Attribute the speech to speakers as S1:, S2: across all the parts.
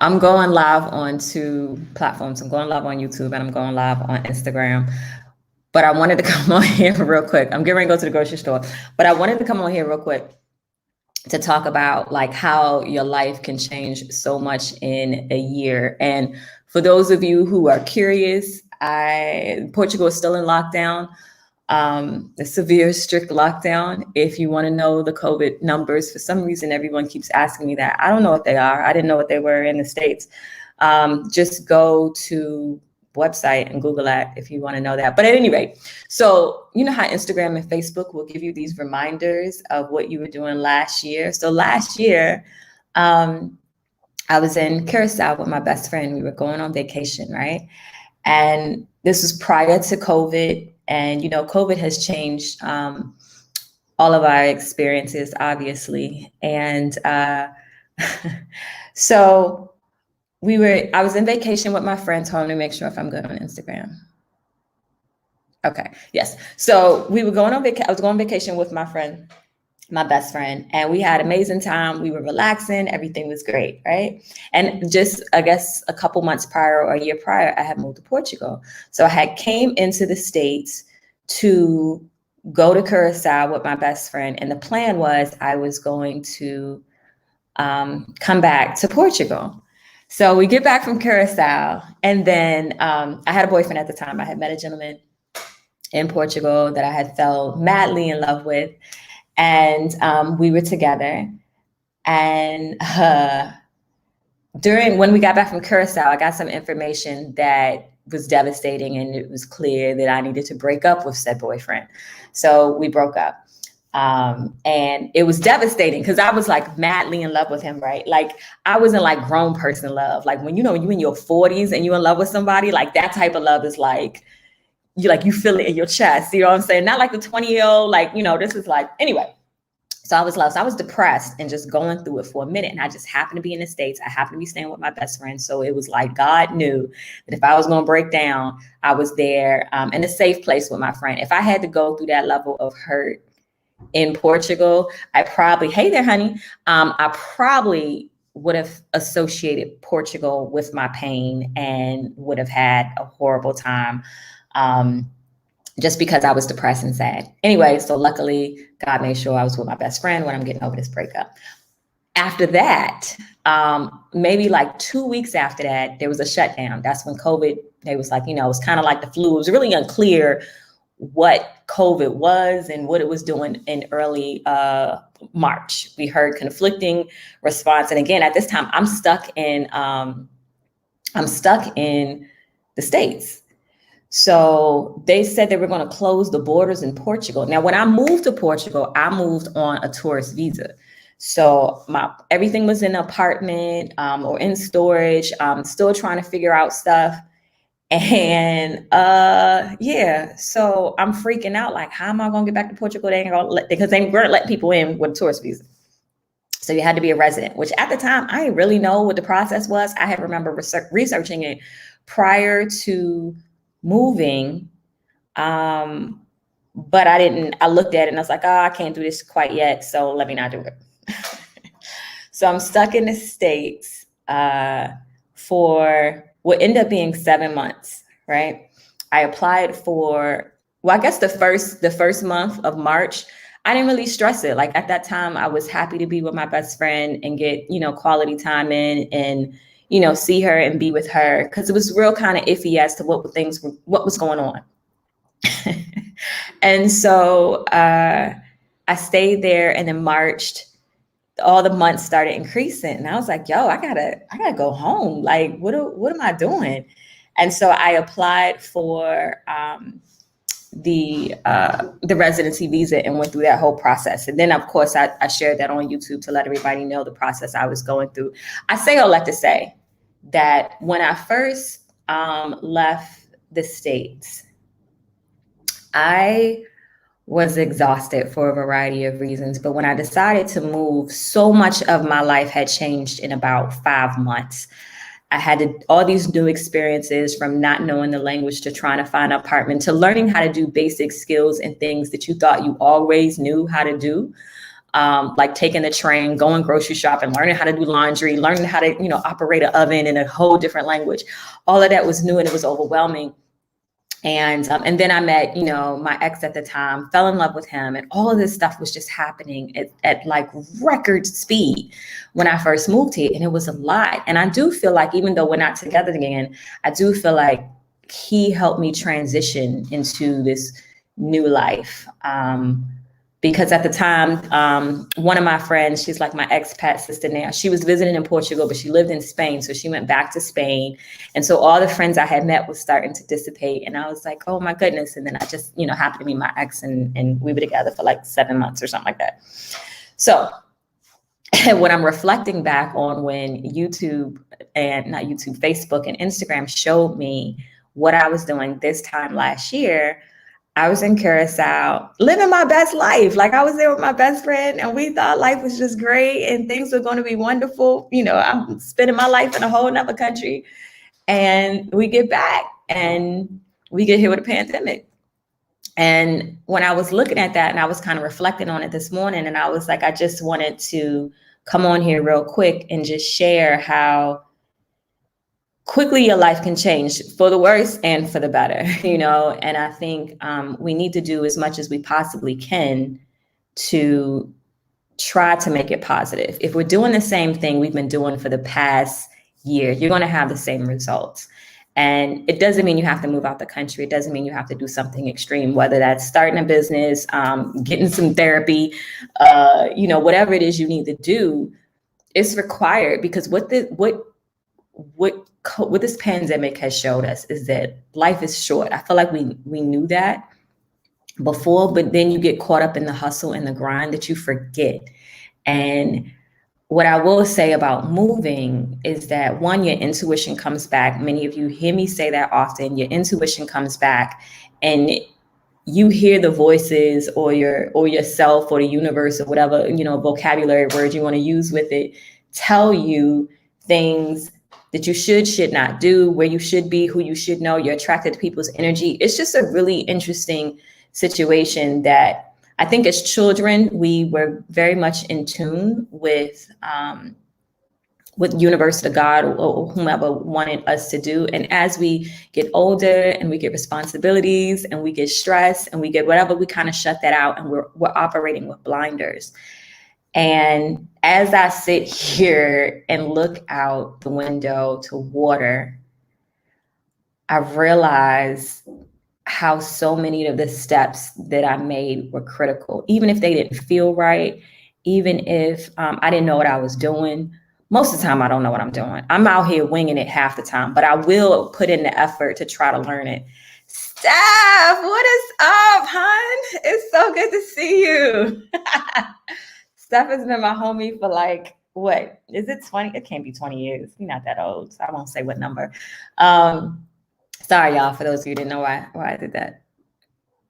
S1: I'm going live on two platforms. I'm going live on YouTube and I'm going live on Instagram. But I wanted to come on here real quick. I'm getting ready to go to the grocery store, but I wanted to come on here real quick to talk about like how your life can change so much in a year. And for those of you who are curious, Portugal is still in lockdown. A severe, strict lockdown. If you want to know the COVID numbers, for some reason, everyone keeps asking me that. I don't know what they are. I didn't know what they were in the States. Just go to website and Google that if you want to know that. But at any rate, so you know how Instagram and Facebook will give you these reminders of what you were doing last year. So last year, I was in Curacao with my best friend. We were going on vacation, right? And this was prior to COVID. And, you know, COVID has changed all of our experiences, obviously. And so I was in vacation with my friends. Hold on to make sure if I'm good on Instagram. Okay, yes. So we were going on vacation. I was going on vacation with my friend, my best friend, and we had an amazing time. We were relaxing. Everything was great, right? And just, I guess, a couple months prior or a year prior, I had moved to Portugal. So I had came into the States to go to Curacao with my best friend. And the plan was I was going to come back to Portugal. So we get back from Curacao, and then I had a boyfriend at the time. I had met a gentleman in Portugal that I had fell madly in love with. And we were together. And when we got back from Curacao, I got some information that was devastating, and it was clear that I needed to break up with said boyfriend. So we broke up. And it was devastating because I was like madly in love with him, right? Like I wasn't like grown person love. Like when, you know, you in your 40s and you're in love with somebody, like that type of love is like, you feel it in your chest. You know what I'm saying? Not like the 20-year-old, like, you know, this is like, anyway. So I was lost. I was depressed and just going through it for a minute. And I just happened to be in the States. I happened to be staying with my best friend. So it was like God knew that if I was going to break down, I was there in a safe place with my friend. If I had to go through that level of hurt in Portugal, hey there, honey. I probably would have associated Portugal with my pain and would have had a horrible time. Just because I was depressed and sad. Anyway, so luckily God made sure I was with my best friend when I'm getting over this breakup. After that, maybe like 2 weeks after that, there was a shutdown. That's when COVID, they was like, you know, it was kind of like the flu. It was really unclear what COVID was and what it was doing in early March. We heard conflicting response. And again, at this time, I'm stuck in the States. So they said they were going to close the borders in Portugal. Now, when I moved to Portugal, I moved on a tourist visa. So everything was in an apartment or in storage. Still trying to figure out stuff. And so I'm freaking out. Like, how am I going to get back to Portugal? Because they weren't letting people in with a tourist visa. So you had to be a resident, which at the time, I didn't really know what the process was. I had remember researching it prior to moving. But I looked at it and I was like, I can't do this quite yet. So let me not do it. So I'm stuck in the States for what ended up being 7 months, right? I applied for, I guess the first month of March, I didn't really stress it. Like at that time, I was happy to be with my best friend and get, you know, quality time in and, you know, see her and be with her, because it was real kind of iffy as to what was going on. And so I stayed there, and then March, all the months started increasing. And I was like, yo, I gotta go home. Like, what am I doing? And so I applied for the residency visa and went through that whole process. And then, of course, I shared that on YouTube to let everybody know the process I was going through. I say all that to say that when I first left the States, I was exhausted for a variety of reasons. But when I decided to move, so much of my life had changed in about 5 months. I had all these new experiences, from not knowing the language to trying to find an apartment to learning how to do basic skills and things that you thought you always knew how to do. like taking the train, going grocery shopping, learning how to do laundry, learning how to, operate an oven in a whole different language. All of that was new and it was overwhelming. And then I met, my ex at the time, fell in love with him, and all of this stuff was just happening at like record speed when I first moved here, and it was a lot. And I do feel like, even though we're not together again, I do feel like he helped me transition into this new life. Because at the time, one of my friends, she's like my expat sister now, she was visiting in Portugal, but she lived in Spain. So she went back to Spain. And so all the friends I had met was starting to dissipate. And I was like, oh my goodness. And then I just, happened to meet my ex, and we were together for like 7 months or something like that. So when I'm reflecting back on when Facebook and Instagram showed me what I was doing this time last year, I was in Curacao living my best life. Like, I was there with my best friend and we thought life was just great and things were going to be wonderful. I'm spending my life in a whole nother country, and we get back and we get hit with a pandemic. And when I was looking at that and I was kind of reflecting on it this morning, and I was like, I just wanted to come on here real quick and just share how quickly your life can change for the worse and for the better, and I think we need to do as much as we possibly can to try to make it positive. If we're doing the same thing we've been doing for the past year, you're going to have the same results. And it doesn't mean you have to move out the country. It doesn't mean you have to do something extreme, whether that's starting a business, getting some therapy, whatever it is you need to do, it's required. Because what this pandemic has showed us is that life is short. I feel like we knew that before, but then you get caught up in the hustle and the grind that you forget. And what I will say about moving is that, one, your intuition comes back. Many of you hear me say that often. Your intuition comes back, and you hear the voices or yourself or the universe or whatever, vocabulary word you want to use with it, tell you things that you should not do, where you should be, who you should know. You're attracted to people's energy. It's just a really interesting situation that I think as children, we were very much in tune with universe, to God, or whomever wanted us to do. And as we get older and we get responsibilities and we get stress and we get whatever, we kind of shut that out, and we're operating with blinders. And as I sit here and look out the window to water, I realize how so many of the steps that I made were critical, even if they didn't feel right, even if I didn't know what I was doing. Most of the time, I don't know what I'm doing. I'm out here winging it half the time, but I will put in the effort to try to learn it. Steph, what is up, hon? It's so good to see you. Steph has been my homie for like, what, is it 20? It can't be 20 years. You're not that old, so I won't say what number. Sorry, y'all, for those of you who didn't know why I did that.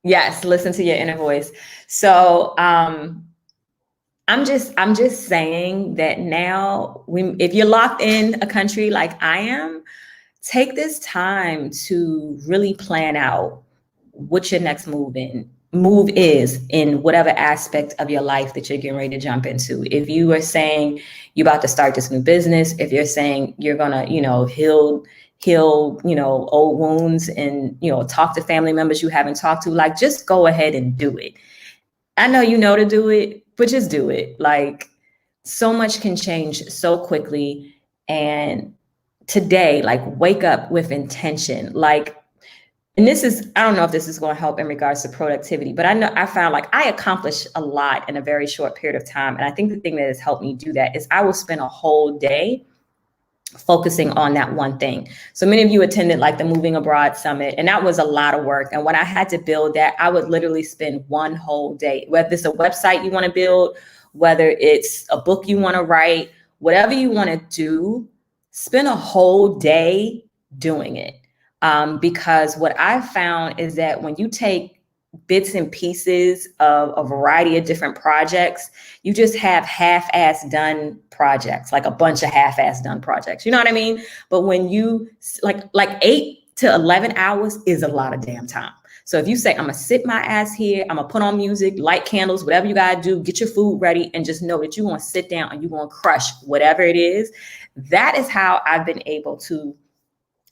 S1: Yes, listen to your inner voice. So I'm just saying that now, if you're locked in a country like I am, take this time to really plan out what your next move is in whatever aspect of your life that you're getting ready to jump into. If you are saying you're about to start this new business, if you're saying you're gonna, heal, old wounds and, talk to family members you haven't talked to, like, just go ahead and do it. I know you know to do it, but just do it. Like, so much can change so quickly. And today, like, wake up with intention. Like, and I don't know if this is going to help in regards to productivity, but I found like I accomplished a lot in a very short period of time. And I think the thing that has helped me do that is I will spend a whole day focusing on that one thing. So many of you attended like the Moving Abroad Summit, and that was a lot of work. And when I had to build that, I would literally spend one whole day, whether it's a website you want to build, whether it's a book you want to write, whatever you want to do, spend a whole day doing it. Because what I've found is that when you take bits and pieces of a variety of different projects, you just have half-ass done projects, like a bunch of half-ass done projects. You know what I mean? But when you like 8 to 11 hours is a lot of damn time. So if you say, I'm gonna sit my ass here, I'm gonna put on music, light candles, whatever you gotta do, get your food ready, and just know that you're gonna sit down and you're gonna crush whatever it is. That is how I've been able to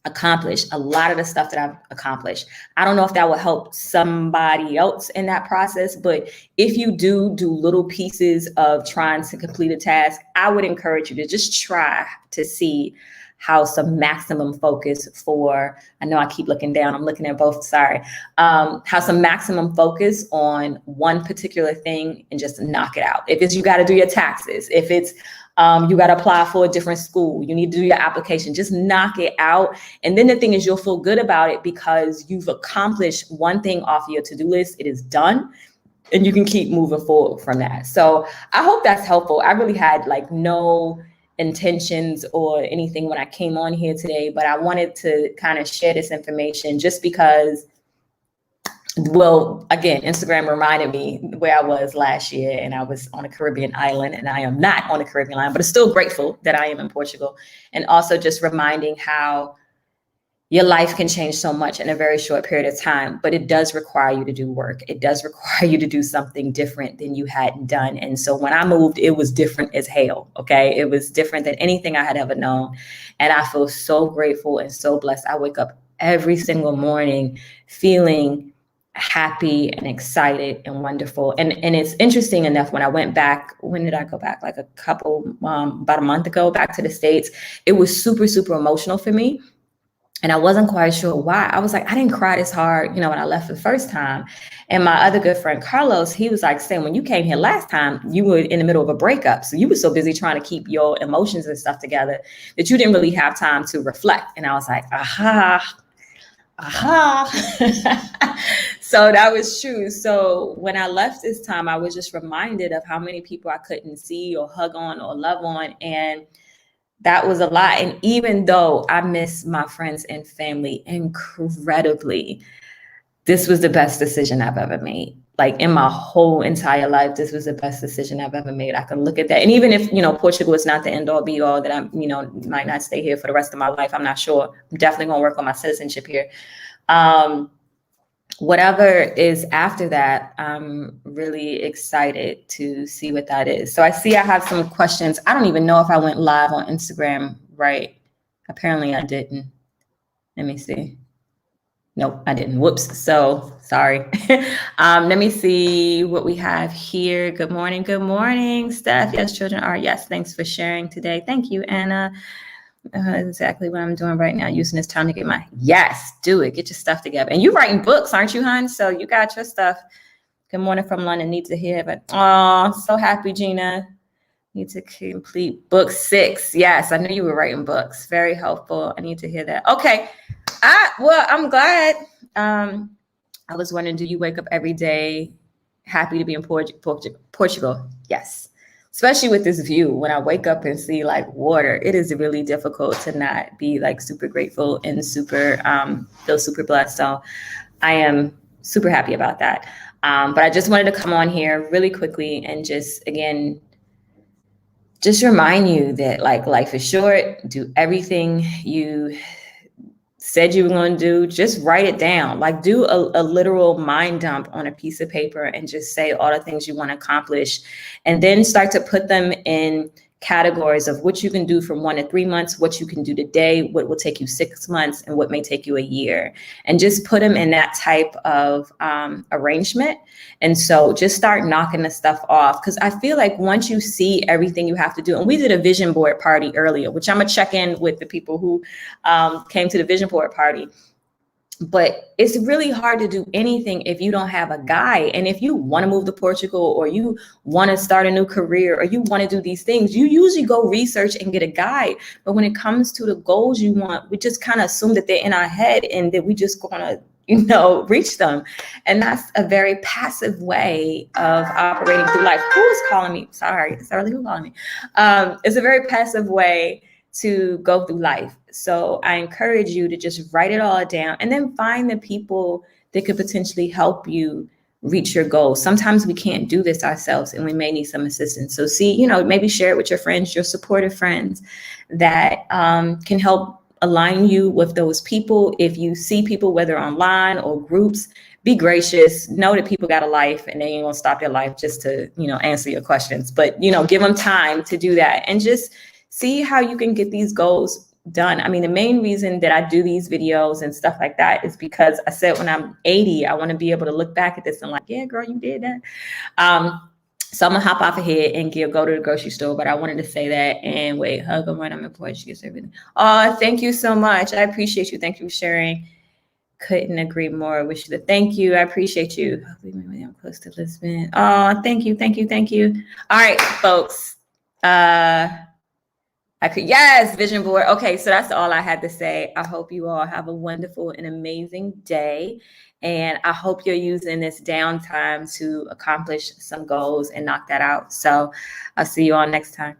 S1: accomplish a lot of the stuff that I've accomplished. I don't know if that will help somebody else in that process, but if you do little pieces of trying to complete a task, I would encourage you to just try to see how some maximum focus for, I know I keep looking down, I'm looking at both, sorry, how some maximum focus on one particular thing and just knock it out. If it's you got to do your taxes, if it's you got to apply for a different school, you need to do your application, just knock it out. And then the thing is, you'll feel good about it because you've accomplished one thing off your to-do list. It is done. And you can keep moving forward from that. So I hope that's helpful. I really had like no intentions or anything when I came on here today, but I wanted to kind of share this information just because, well, again, Instagram reminded me where I was last year, and I was on a Caribbean island, and I am not on a Caribbean island, but I'm still grateful that I am in Portugal. And also just reminding how your life can change so much in a very short period of time, but it does require you to do work. It does require you to do something different than you hadn't done. And so when I moved, it was different as hell, okay? It was different than anything I had ever known. And I feel so grateful and so blessed. I wake up every single morning feeling happy and excited and wonderful. And it's interesting enough, when I went back, when did I go back? Like about a month ago, back to the States, it was super, super emotional for me. And I wasn't quite sure why. I was like, I didn't cry this hard, when I left the first time. And my other good friend, Carlos, he was like saying, when you came here last time, you were in the middle of a breakup. So you were so busy trying to keep your emotions and stuff together that you didn't really have time to reflect. And I was like, aha. So that was true. So when I left this time, I was just reminded of how many people I couldn't see or hug on or love on. And that was a lot. And even though I miss my friends and family incredibly, this was the best decision I've ever made. Like in my whole entire life, this was the best decision I've ever made. I can look at that. And even if, Portugal is not the end all be all, that I, might not stay here for the rest of my life, I'm not sure. I'm definitely going to work on my citizenship here. Whatever is after that, I'm really excited to see what that is. So I see I have some questions. I don't even know if I went live on Instagram, right? Apparently I didn't. Let me see. Nope, I didn't. Whoops. So sorry. Let me see what we have here. Good morning. Good morning, Steph. Yes, children are. Yes, thanks for sharing today. Thank you, Anna. Exactly what I'm doing right now, using this time to get yes, do it. Get your stuff together. And you writing books, aren't you, hon? So you got your stuff. Good morning from London. Need to hear, but so happy, Gina. Need to complete book 6. Yes, I knew you were writing books. Very helpful. I need to hear that. Okay. I'm glad. I was wondering, do you wake up every day happy to be in Portugal? Yes. Especially with this view, when I wake up and see like water, it is really difficult to not be like super grateful and super feel super blessed. So I am super happy about that. But I just wanted to come on here really quickly and just remind you that like life is short. Do everything you said you were going to do. Just write it down. Like do a literal mind dump on a piece of paper and just say all the things you want to accomplish, and then start to put them in categories of what you can do from 1 to 3 months, what you can do today, what will take you 6 months, and what may take you a year, and just put them in that type of arrangement. And so just start knocking the stuff off, because I feel like once you see everything you have to do, and we did a vision board party earlier, which I'm gonna check in with the people who came to the vision board party. But it's really hard to do anything if you don't have a guide. And if you want to move to Portugal, or you want to start a new career, or you want to do these things, you usually go research and get a guide. But when it comes to the goals you want, we just kind of assume that they're in our head and that we just going to, reach them. And that's a very passive way of operating through life. Who is calling me? Sorry, it's early. Who's calling me? It's a very passive way to go through life. So I encourage you to just write it all down, and then find the people that could potentially help you reach your goals. Sometimes we can't do this ourselves, and we may need some assistance. So maybe share it with your friends, your supportive friends that can help align you with those people. If you see people, whether online or groups, be gracious. Know that people got a life and they ain't gonna stop their life just to, answer your questions. But, give them time to do that and just see how you can get these goals done. I mean, the main reason that I do these videos and stuff like that is because I said when I'm 80, I want to be able to look back at this and like, yeah, girl, you did that. So I'm gonna hop off ahead and go to the grocery store, but I wanted to say that and wait, hug them when I'm important. She gets everything. Oh, thank you so much. I appreciate you. Thank you for sharing. Couldn't agree more. Wish you the thank you. I appreciate you. I'm close to Lisbon. Oh, thank you. Thank you. Thank you. All right, folks. Yes, vision board. Okay, so that's all I had to say. I hope you all have a wonderful and amazing day. And I hope you're using this downtime to accomplish some goals and knock that out. So I'll see you all next time.